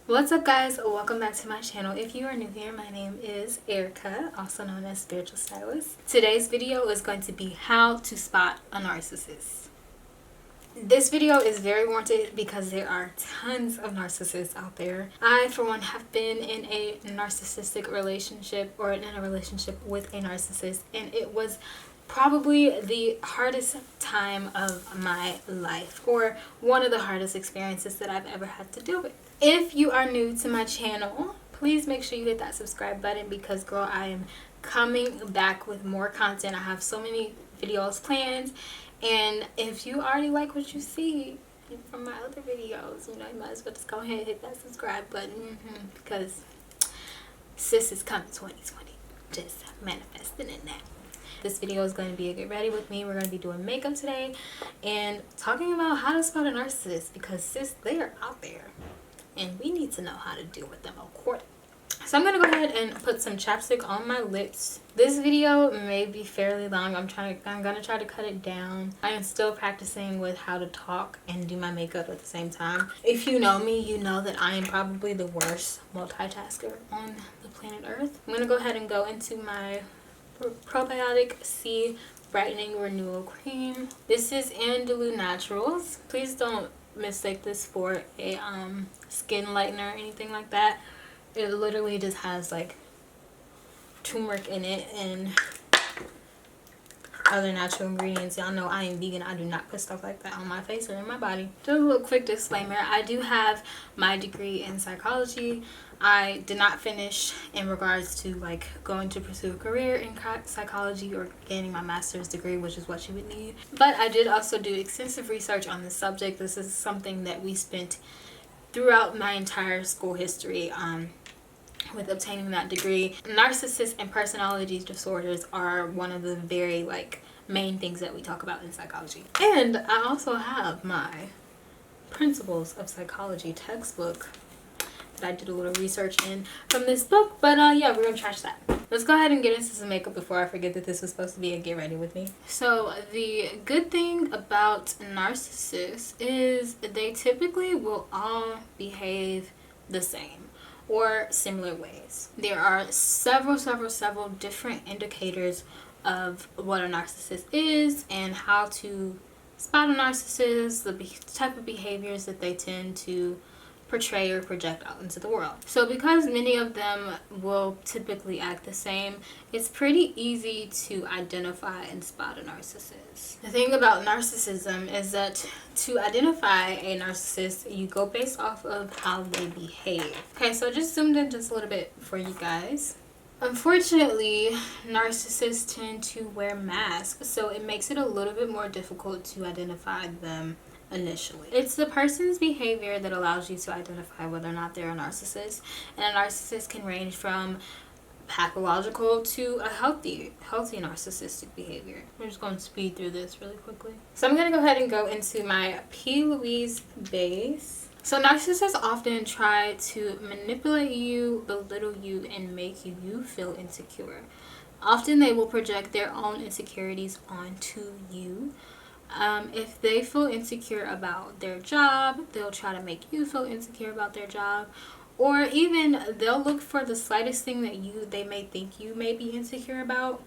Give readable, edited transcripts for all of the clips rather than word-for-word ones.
What's up guys, welcome back to my channel. If you are new here, my name is Erica, also known as Spiritual Stylist. Today's video is going to be how to spot a narcissist. This video is very warranted because there are tons of narcissists out there. I, for one, have been in a narcissistic relationship or in a relationship with a narcissist, and it was probably the hardest time of my life, or one of the hardest experiences that I've ever had to deal with. If you are new to my channel, please make sure you hit that subscribe button because girl, I am coming back with more content. I have so many videos planned, and if you already like what you see from my other videos, you know, you might as well just go ahead and hit that subscribe button because sis is coming 2020. Just manifesting in that. This video is going to be a get ready with me. We're going to be doing makeup today and talking about how to spot a narcissist because sis, they are out there and we need to know how to deal with them accordingly. So I'm going to go ahead and put some chapstick on my lips. This video may be fairly long. I'm going to try to cut it down. I am still practicing with how to talk and do my makeup at the same time. If you know me, you know that I am probably the worst multitasker on the planet Earth. I'm going to go ahead and go into my Probiotic C Brightening Renewal Cream. This is Andalou Naturals. Please don't mistake this for a skin lightener or anything like that. It literally just has like turmeric in it and other natural ingredients. Y'all know I am vegan. I do not put stuff like that on my face or in my body. Just a little quick disclaimer. I do have my degree in psychology. I did not finish in regards to like going to pursue a career in psychology or gaining my master's degree, which is what you would need. But I did also do extensive research on this subject. This is something that we spent throughout my entire school history with obtaining that degree. Narcissists and personality disorders are one of the very like main things that we talk about in psychology. And I also have my Principles of Psychology textbook that I did a little research in from this book, but yeah, we're gonna trash that. Let's go ahead and get into some makeup before I forget that this was supposed to be a get ready with me. So the good thing about narcissists is they typically will all behave the same or similar ways. There are several different indicators of what a narcissist is and how to spot a narcissist, the type of behaviors that they tend to portray or project out into the world. So because many of them will typically act the same, it's pretty easy to identify and spot a narcissist. The thing about narcissism is that to identify a narcissist, you go based off of how they behave. Okay, so I just zoomed in just a little bit for you guys. Unfortunately, narcissists tend to wear masks, so it makes it a little bit more difficult to identify them initially. It's the person's behavior that allows you to identify whether or not they're a narcissist, and a narcissist can range from pathological to a healthy narcissistic behavior. I'm just going to speed through this really quickly. So I'm going to go ahead and go into my P.louise base. So narcissists often try to manipulate you, belittle you, and make you feel insecure. Often they will project their own insecurities onto you. If they feel insecure about their job, they'll try to make you feel insecure about their job, or even they'll look for the slightest thing that they may think you may be insecure about,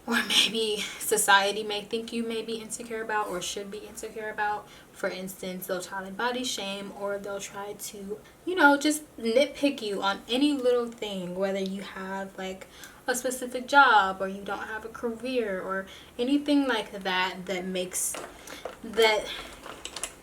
or maybe society may think you may be insecure about or should be insecure about. For instance, they'll try to body shame, or they'll try to, you know, just nitpick you on any little thing, whether you have like a specific job or you don't have a career or anything like that that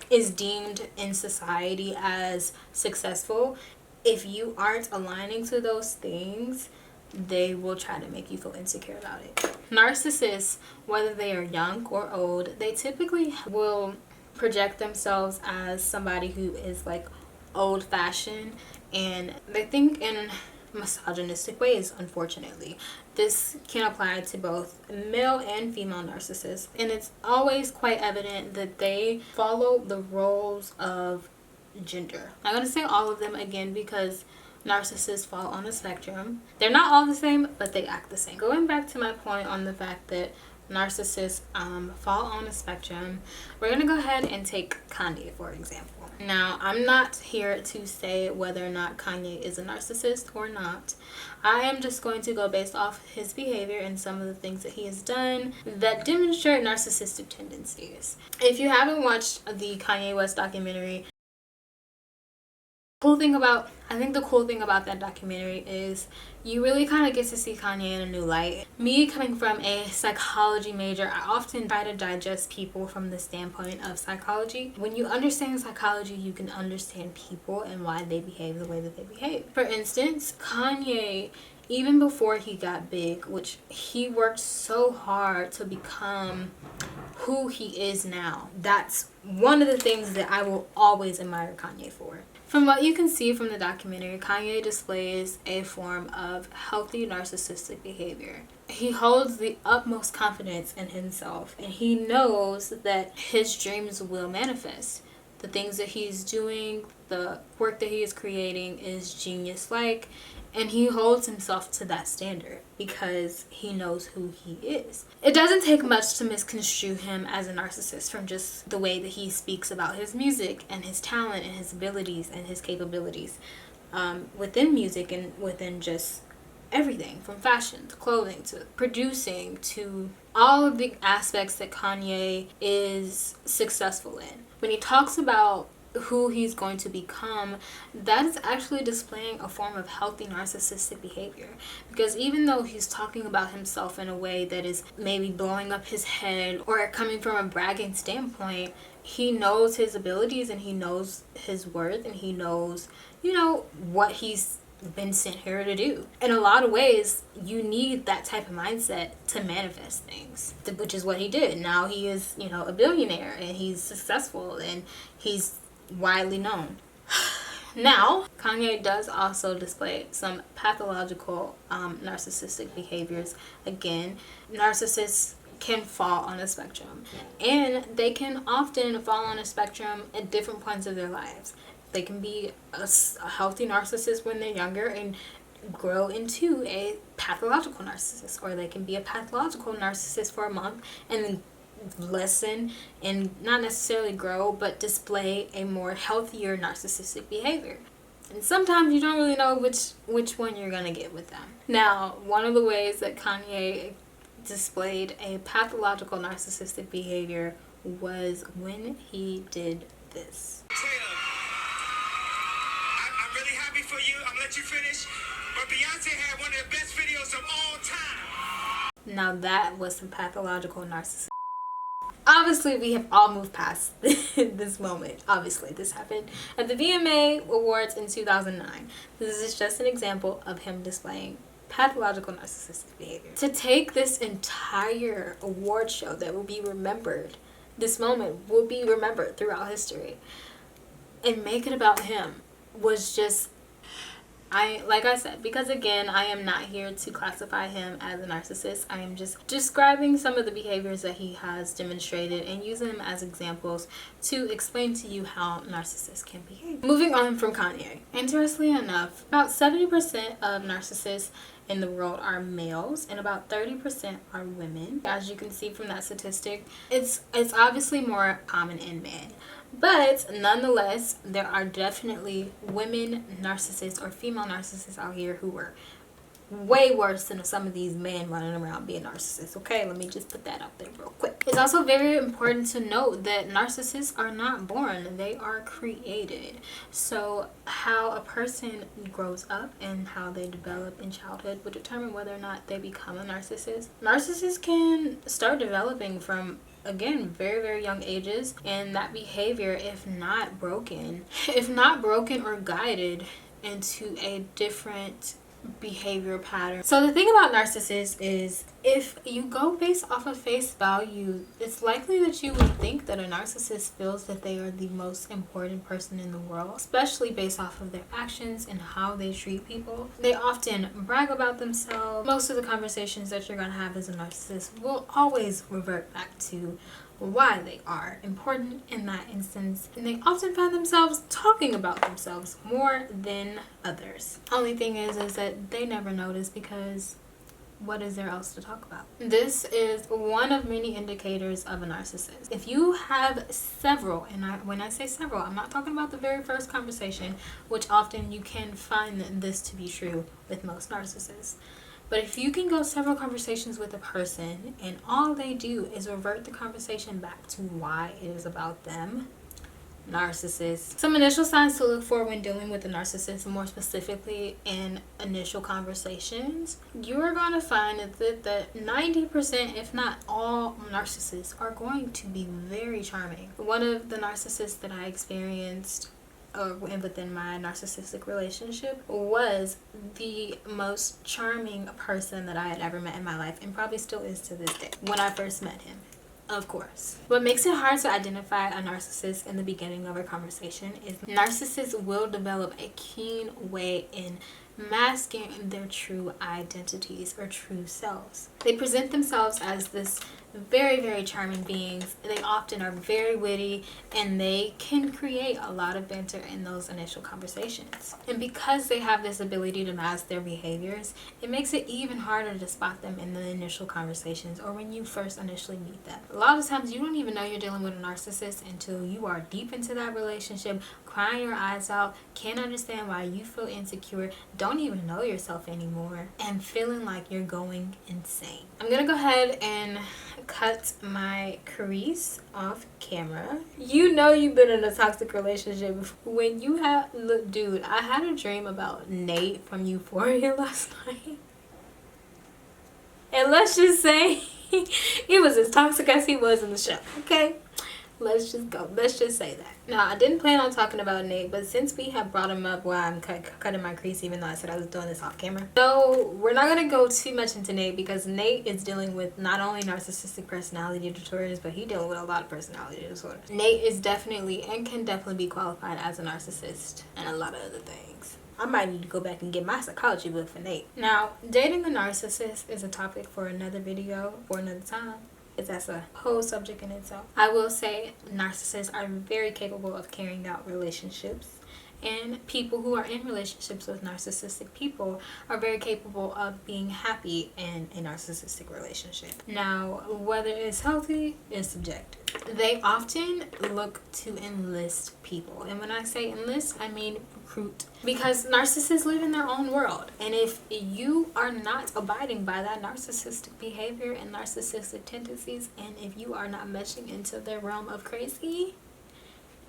is deemed in society as successful. If you aren't aligning to those things, they will try to make you feel insecure about it. Narcissists, whether they are young or old, they typically will project themselves as somebody who is like old-fashioned, and they think in misogynistic ways. Unfortunately, this can apply to both male and female narcissists, and it's always quite evident that they follow the roles of gender. I'm going to say all of them again because narcissists fall on a spectrum. They're not all the same, but they act the same. Going back to my point on the fact that narcissists fall on a spectrum. We're gonna go ahead and take Kanye for example. Now, I'm not here to say whether or not Kanye is a narcissist or not. I am just going to go based off his behavior and some of the things that he has done that demonstrate narcissistic tendencies. If you haven't watched the Kanye West documentary, I think the cool thing about that documentary is you really kind of get to see Kanye in a new light. Me coming from a psychology major, I often try to digest people from the standpoint of psychology. When you understand psychology, you can understand people and why they behave the way that they behave. For instance, Kanye, even before he got big, which he worked so hard to become who he is now, that's one of the things that I will always admire Kanye for. From what you can see from the documentary, Kanye displays a form of healthy narcissistic behavior. He holds the utmost confidence in himself, and he knows that his dreams will manifest. The things that he's doing, the work that he is creating is genius-like, and he holds himself to that standard because he knows who he is. It doesn't take much to misconstrue him as a narcissist from just the way that he speaks about his music and his talent and his abilities and his capabilities within music and within just everything from fashion to clothing to producing to all of the aspects that Kanye is successful in. When he talks about who he's going to become, that is actually displaying a form of healthy narcissistic behavior, because even though he's talking about himself in a way that is maybe blowing up his head or coming from a bragging standpoint, he knows his abilities and he knows his worth and he knows, what he's been sent here to do. In a lot of ways, you need that type of mindset to manifest things, which is what he did. Now he is, a billionaire and he's successful and he's widely known. Now, Kanye does also display some pathological narcissistic behaviors. Again, narcissists can fall on a spectrum, and they can often fall on a spectrum at different points of their lives. They can be a healthy narcissist when they're younger and grow into a pathological narcissist, or they can be a pathological narcissist for a month and then lessen and not necessarily grow but display a more healthier narcissistic behavior. And sometimes you don't really know which one you're gonna get with them. Now, one of the ways that Kanye displayed a pathological narcissistic behavior was when he did this. I'm really happy for you. I'm gonna let you finish. But Beyonce had one of the best videos of all time. Now that was some pathological narcissism. Obviously, we have all moved past this moment. Obviously, this happened at the VMA Awards in 2009. This is just an example of him displaying pathological narcissistic behavior. To take this entire award show that will be remembered, this moment will be remembered throughout history, and make it about him was just, like I said, because again, I am not here to classify him as a narcissist. I am just describing some of the behaviors that he has demonstrated and using them as examples to explain to you how narcissists can behave. Moving on from Kanye. Interestingly enough, about 70% of narcissists in the world are males and about 30% are women. As you can see from that statistic, it's obviously more common in men. But nonetheless, there are definitely women narcissists or female narcissists out here who are way worse than some of these men running around being narcissists. Okay, let me just put that out there real quick. It's also very important to note that narcissists are not born, they are created. So how a person grows up and how they develop in childhood would determine whether or not they become a narcissist. Narcissists can start developing from, again, very, very young ages, and that behavior, if not broken or guided into a different behavior pattern. So the thing about narcissists is, if you go based off of face value, it's likely that you would think that a narcissist feels that they are the most important person in the world, especially based off of their actions and how they treat people. They often brag about themselves. Most of the conversations that you're going to have as a narcissist will always revert back to why they are important in that instance, and they often find themselves talking about themselves more than others. Only thing is that they never notice because what is there else to talk about? This is one of many indicators of a narcissist. If you have several, and when I say several, I'm not talking about the very first conversation, which often you can find this to be true with most narcissists. But if you can go several conversations with a person and all they do is revert the conversation back to why it is about them, narcissist. Some initial signs to look for when dealing with a narcissist, more specifically in initial conversations, you are going to find that 90%, if not all, narcissists are going to be very charming. One of the narcissists that I experienced within my narcissistic relationship was the most charming person that I had ever met in my life, and probably still is to this day when I first met him. Of course. What makes it hard to identify a narcissist in the beginning of a conversation is narcissists will develop a keen way in masking their true identities or true selves. They present themselves as this very, very charming beings. They often are very witty, and they can create a lot of banter in those initial conversations. And because they have this ability to mask their behaviors, it makes it even harder to spot them in the initial conversations or when you first initially meet them. A lot of times you don't even know you're dealing with a narcissist until you are deep into that relationship, crying your eyes out, can't understand why you feel insecure, don't even know yourself anymore, and feeling like you're going insane. I'm gonna go ahead and cut my crease off camera. You know you've been in a toxic relationship when you have, look, dude, I had a dream about Nate from Euphoria last night, and let's just say he was as toxic as he was in the show. Okay, let's just go. Let's just say that. Now, I didn't plan on talking about Nate, but since we have brought him up while I'm cutting my crease, even though I said I was doing this off camera. So, we're not going to go too much into Nate because Nate is dealing with not only narcissistic personality disorders, but he's dealing with a lot of personality disorders. Nate is definitely and can definitely be qualified as a narcissist and a lot of other things. I might need to go back and get my psychology book for Nate. Now, dating a narcissist is a topic for another video for another time. That's a whole subject in itself. I will say narcissists are very capable of carrying out relationships, and people who are in relationships with narcissistic people are very capable of being happy in a narcissistic relationship. Now, whether it's healthy is subjective. They often look to enlist people, and when I say enlist, I mean recruit, because narcissists live in their own world, and if you are not abiding by that narcissistic behavior and narcissistic tendencies, and if you are not meshing into their realm of crazy,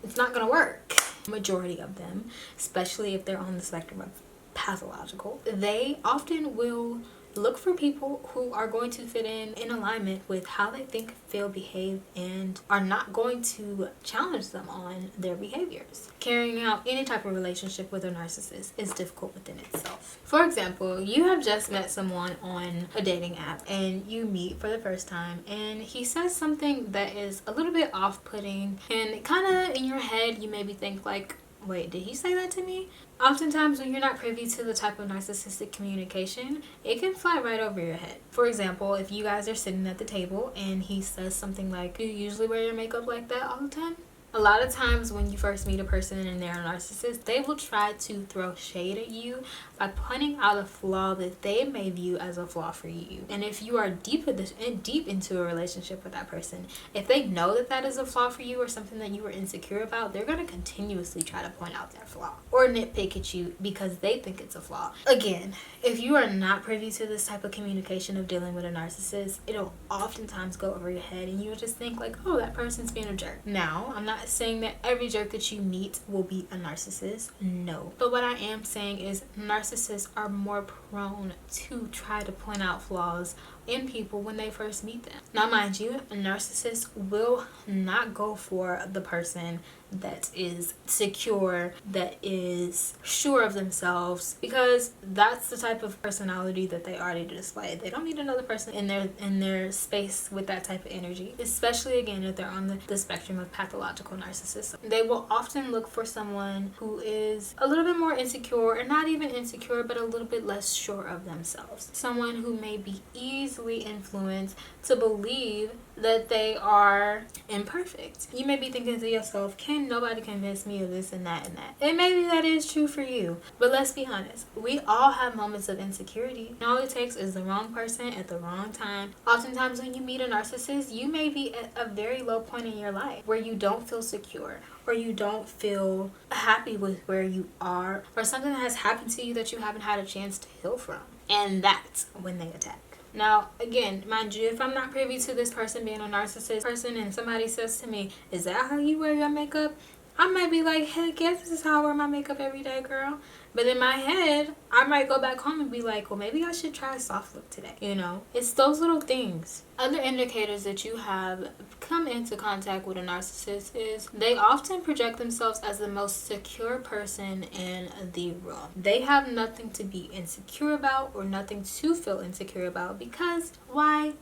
it's not gonna work. Majority of them, especially if they're on the spectrum of pathological, they often will look for people who are going to fit in alignment with how they think, feel, behave, and are not going to challenge them on their behaviors. Carrying out any type of relationship with a narcissist is difficult within itself. For example, you have just met someone on a dating app and you meet for the first time, and he says something that is a little bit off-putting, and kind of in your head you maybe think like, wait, did he say that to me? Oftentimes, when you're not privy to the type of narcissistic communication, it can fly right over your head. For example, if you guys are sitting at the table and he says something like, do you usually wear your makeup like that all the time? A lot of times when you first meet a person and they're a narcissist, they will try to throw shade at you by pointing out a flaw that they may view as a flaw for you. And if you are deep into a relationship with that person, if they know that that is a flaw for you or something that you were insecure about, they're going to continuously try to point out that flaw or nitpick at you because they think it's a flaw. Again, if you are not privy to this type of communication of dealing with a narcissist, it'll oftentimes go over your head and you'll just think like, oh, that person's being a jerk. Now, I'm not saying that every jerk that you meet will be a narcissist. No. But what I am saying is narcissists are more prone to try to point out flaws in people when they first meet them. Now, mind you, a narcissist will not go for the person that is secure, that is sure of themselves, because that's the type of personality that they already display. They don't need another person in their space with that type of energy, especially again if they're on the spectrum of pathological narcissism. They will often look for someone who is a little bit more insecure, or not even insecure, but a little bit less sure of themselves. Someone who may be easily influenced to believe that they are imperfect. You may be thinking to yourself, can nobody convince me of this and that and that? And maybe that is true for you. But let's be honest. We all have moments of insecurity. And all it takes is the wrong person at the wrong time. Oftentimes when you meet a narcissist, you may be at a very low point in your life where you don't feel secure, or you don't feel happy with where you are, or something that has happened to you that you haven't had a chance to heal from. And that's when they attack. Now, again, mind you, if I'm not privy to this person being a narcissist person and somebody says to me, is that how you wear your makeup? I might be like, heck yes, this is how I wear my makeup every day, girl. But in my head, I might go back home and be like, well, maybe I should try a soft look today. You know, it's those little things. Other indicators that you have come into contact with a narcissist is they often project themselves as the most secure person in the room. They have nothing to be insecure about or nothing to feel insecure about, because why?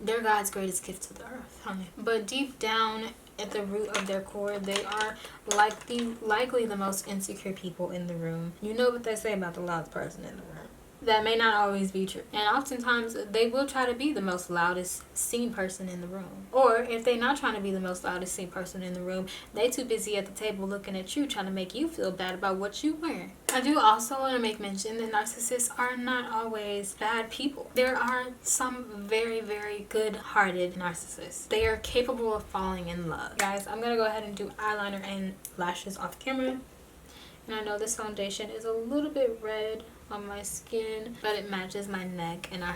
They're God's greatest gift to the earth, honey. But deep down at the root of their core, they are likely the most insecure people in the room. You know what they say about the loudest person in the room. That may not always be true. And oftentimes, they will try to be the most loudest seen person in the room. Or if they're not trying to be the most loudest seen person in the room, they too busy at the table looking at you, trying to make you feel bad about what you wear. I do also want to make mention that narcissists are not always bad people. There are some very, very good-hearted narcissists. They are capable of falling in love. Guys, I'm going to go ahead and do eyeliner and lashes off camera. And I know this foundation is a little bit red on my skin, but it matches my neck, and I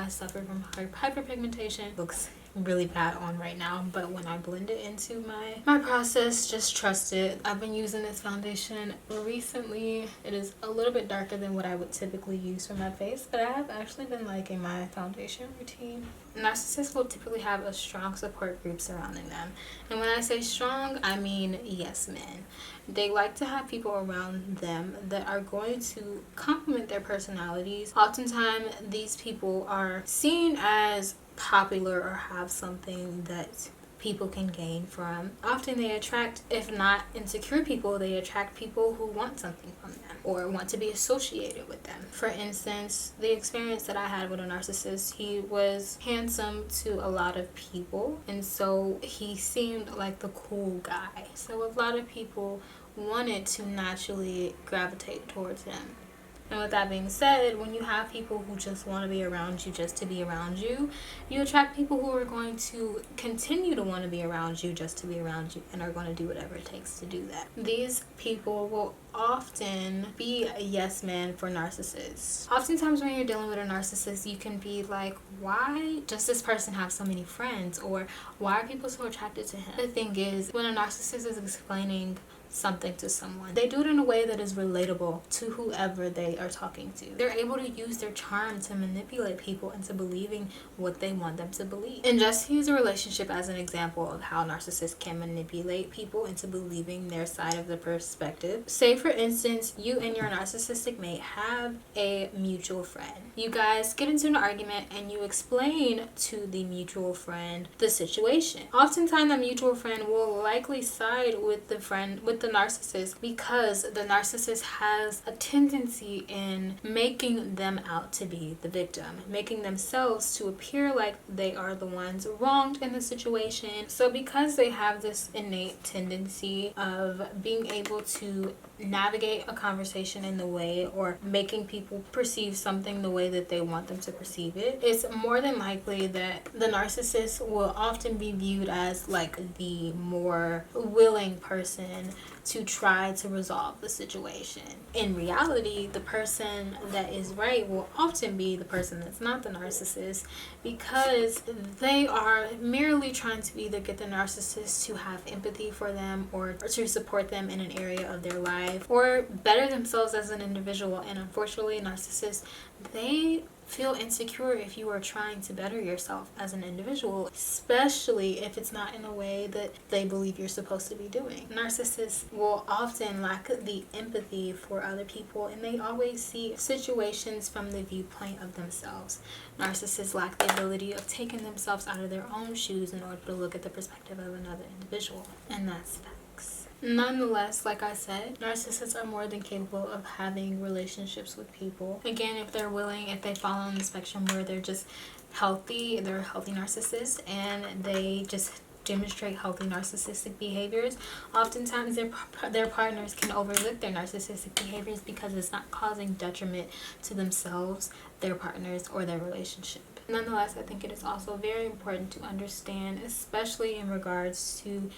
suffer from hyperpigmentation. Looks really bad on right now, but when I blend it into my process, just trust it. I've been using this foundation recently. It is a little bit darker than what I would typically use for my face, but I have actually been liking my foundation routine. Narcissists will typically have a strong support group surrounding them, and when I say strong, I mean yes men. They like to have people around them that are going to complement their personalities. Oftentimes, these people are seen as popular or have something that people can gain from. Often they attract, if not insecure people, they attract people who want something from them or want to be associated with them. For instance, the experience that I had with a narcissist, he was handsome to a lot of people, and so he seemed like the cool guy. So a lot of people wanted to naturally gravitate towards him. And with that being said, when you have people who just want to be around you just to be around you, you attract people who are going to continue to want to be around you just to be around you and are going to do whatever it takes to do that. These people will often be a yes man for narcissists. Oftentimes when you're dealing with a narcissist, you can be like, why does this person have so many friends? Or why are people so attracted to him? The thing is, when a narcissist is explaining something to someone, they do it in a way that is relatable to whoever they are talking to. They're able to use their charm to manipulate people into believing what they want them to believe. And just to use a relationship as an example of how narcissists can manipulate people into believing their side of the perspective. Say for instance, you and your narcissistic mate have a mutual friend. You guys get into an argument and you explain to the mutual friend the situation. Oftentimes the mutual friend will likely side with the narcissist because the narcissist has a tendency in making them out to be the victim, making themselves to appear like they are the ones wronged in the situation. So because they have this innate tendency of being able to navigate a conversation in the way or making people perceive something the way that they want them to perceive it, it's more than likely that the narcissist will often be viewed as like the more willing person to try to resolve the situation. In reality, the person that is right will often be the person that's not the narcissist, because they are merely trying to either get the narcissist to have empathy for them or to support them in an area of their life or better themselves as an individual. And unfortunately, narcissists, they feel insecure if you are trying to better yourself as an individual, especially if it's not in a way that they believe you're supposed to be doing. Narcissists will often lack the empathy for other people, and they always see situations from the viewpoint of themselves. Narcissists lack the ability of taking themselves out of their own shoes in order to look at the perspective of another individual, and that's facts. Nonetheless, like I said, narcissists are more than capable of having relationships with people. Again, if they're willing, if they fall on the spectrum where they're just healthy, they're healthy narcissists, and they just demonstrate healthy narcissistic behaviors. Oftentimes their partners can overlook their narcissistic behaviors because it's not causing detriment to themselves, their partners, or their relationship. Nonetheless, I think it is also very important to understand, especially in regards to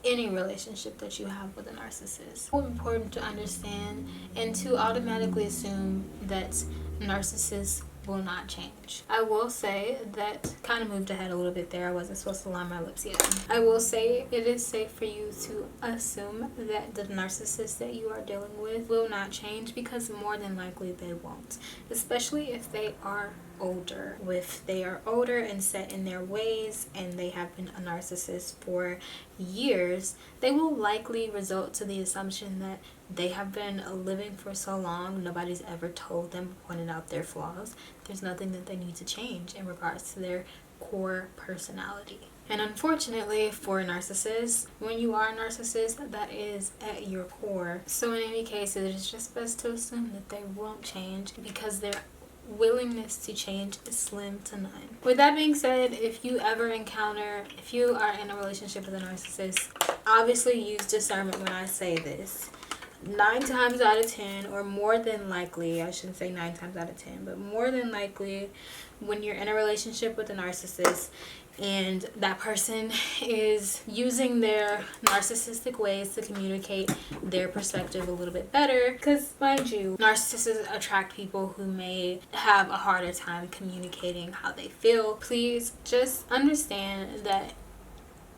any relationship that you have with a narcissist. It's important to understand and to automatically assume that narcissists will not change. I will say that, kind of moved ahead a little bit there, I wasn't supposed to line my lips yet. I will say it is safe for you to assume that the narcissist that you are dealing with will not change, because more than likely they won't, especially if they are older. If they are older and set in their ways and they have been a narcissist for years, they will likely result to the assumption that they have been living for so long, nobody's ever told them, pointed out their flaws. There's nothing that they need to change in regards to their core personality. And unfortunately for narcissists, when you are a narcissist, that is at your core. So in any case, it is just best to assume that they won't change, because their willingness to change is slim to none. With that being said, if you are in a relationship with a narcissist, obviously use discernment when I say this. 9 times out of 10, or more than likely, I shouldn't say 9 times out of 10, but more than likely, when you're in a relationship with a narcissist and that person is using their narcissistic ways to communicate their perspective a little bit better, because mind you, narcissists attract people who may have a harder time communicating how they feel. Please just understand that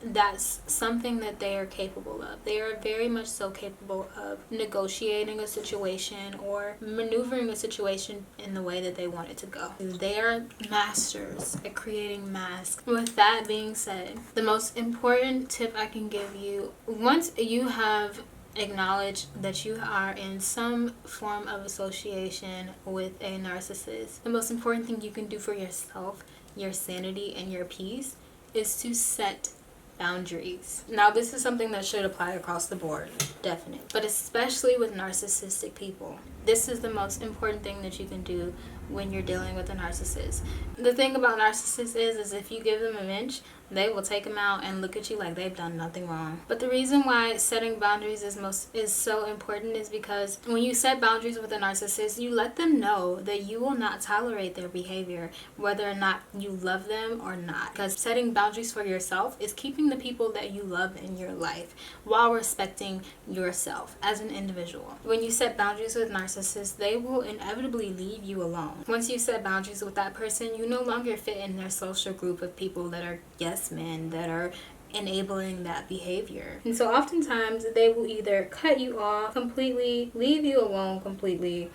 that's something that they are capable of. They are very much so capable of negotiating a situation or maneuvering a situation in the way that they want it to go. They are masters at creating masks. With that being said, the most important tip I can give you, once you have acknowledge that you are in some form of association with a narcissist, the most important thing you can do for yourself, your sanity, and your peace is to set boundaries. Now, this is something that should apply across the board, definitely, but especially with narcissistic people. This is the most important thing that you can do when you're dealing with a narcissist. The thing about narcissists is if you give them an inch, they will take them out and look at you like they've done nothing wrong. But the reason why setting boundaries is so important is because when you set boundaries with a narcissist, you let them know that you will not tolerate their behavior, whether or not you love them or not. Because setting boundaries for yourself is keeping the people that you love in your life while respecting yourself as an individual. When you set boundaries with narcissists, they will inevitably leave you alone. Once you set boundaries with that person, you no longer fit in their social group of people that are yes men, that are enabling that behavior. And so oftentimes they will either cut you off completely, leave you alone completely,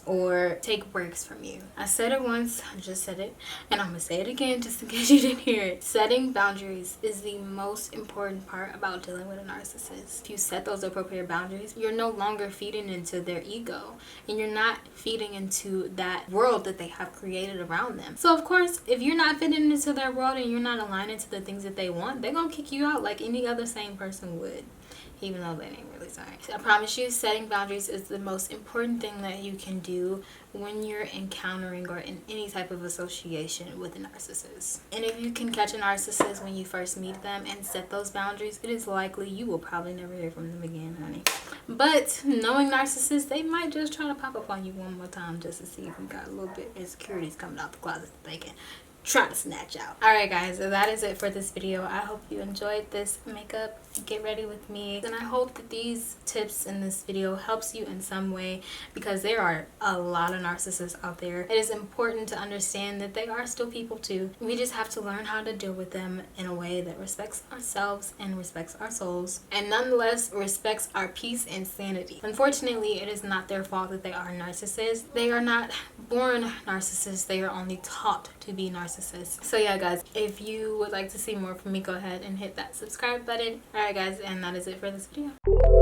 or take breaks from you. I said it once, I just said it, and I'm gonna say it again just in case you didn't hear it. Setting boundaries is the most important part about dealing with a narcissist. If you set those appropriate boundaries, you're no longer feeding into their ego, and you're not feeding into that world that they have created around them. So of course, if you're not fitting into their world and you're not aligning to the things that they want, they're gonna kick you out like any other sane person would, even though they ain't really sorry. So I promise you, setting boundaries is the most important thing that you can do when you're encountering or in any type of association with a narcissist. And if you can catch a narcissist when you first meet them and set those boundaries, it is likely you will probably never hear from them again, honey. But knowing narcissists, they might just try to pop up on you one more time just to see if you got a little bit of insecurities coming out the closet that they can try to snatch out. Alright guys, so that is it for this video. I hope you enjoyed this makeup get ready with me, and I hope that these tips in this video helps you in some way, because there are a lot of narcissists out there. It is important to understand that they are still people too. We just have to learn how to deal with them in a way that respects ourselves and respects our souls, and nonetheless respects our peace and sanity. Unfortunately, it is not their fault that they are narcissists. They are not born narcissists, they are only taught to be narcissists. So yeah guys, if you would like to see more from me, go ahead and hit that subscribe button. Alright guys, and that is it for this video.